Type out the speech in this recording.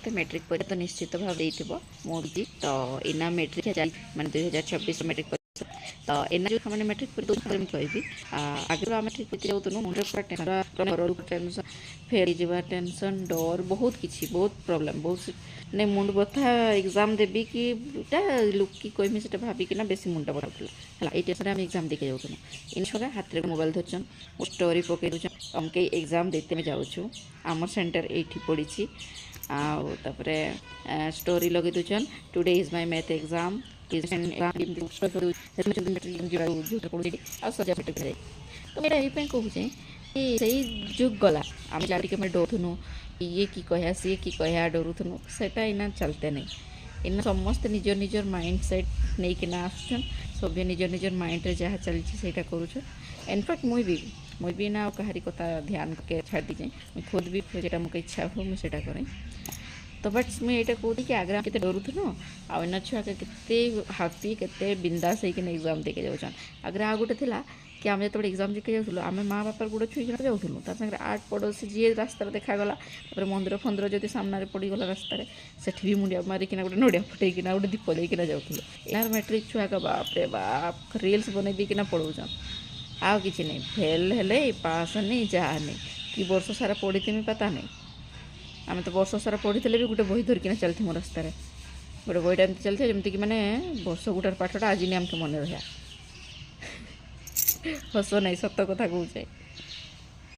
समस्ते मैट्रिक परीक्षा तो निश्चित भाव देइथिबो मोदी तो इना मैट्रिक माने 2024 मैट्रिक परीक्षा तो एना जो हमने मैट्रिक परीक्षा में कहबी आगे आम मैट्रिक परीक्षा जाऊँ मुंडे पूरा टेंशन फेल जीवा टेंशन डर बहुत किसी बहुत प्रॉब्लम बहुत ने मुंड बथा एग्जाम देवी कि लुकी कहमी से भाविकिना बेसी मुंड बता है ये टेंशन आम एग्जाम देके जाऊँ इन छुआ हाथ में मोबाइल धरछन स्टोरी पकई दून अमके एग्जाम देते में जाऊँ आम सेंटर ये पड़ी आउे स्टोरी लगे दूचन today is my math exam सजा फट तो मेरा ये कहूँ से जुग गला आम जाके डरुनु ये कि कह सी कि कह डरुनु से इना चलते नहीं इन समस्त निज निजर माइंड सेट नहीं कि आसन सभी निज निजर माइंड रे जहाँ चलती करुछ इनफैक्ट मुई भी ना कहारी कथा ध्यान के छाड़ दीजिए मुझे खुद भी जो मुझे इच्छा हो मुझे करें तो बट मुझे यहाँ कहती कि आगे के डरुनु आना छुआ के हापी के बिंदास होकर एग्जाम देके जाऊन आगे आ गोटे थी कि आम जो एग्जाम देके जाऊँ आम माँ बापार गोड़ छुई जाऊँ तांगे आठ पड़ोसी जी रास्तार देखागला मंदिर फंदिर जब सामने पड़गला रास्तार से भी मुंडिया मारिकिना गोटे नड़िया फटेकिना गोटे दीप देकिना जाऊँ यार मैट्रिक छुआ का बाप रे बाप रिल्स बन देकिना पढ़ाऊन आ कि नहीं फेल हेले पास नहीं जहाँ नहीं कि वर्ष सारा पढ़ी तुम्हें पता नहीं आम तो वर्ष सारा पढ़ी भी गोटे बही धरिकिना चलती मो रास्तार गोटे बहीटा एमती चलती जमीक कि मैंने वर्ष गोटार पाठटा आज नहीं आमके मन रहा हस नहीं सत कथा कहूँ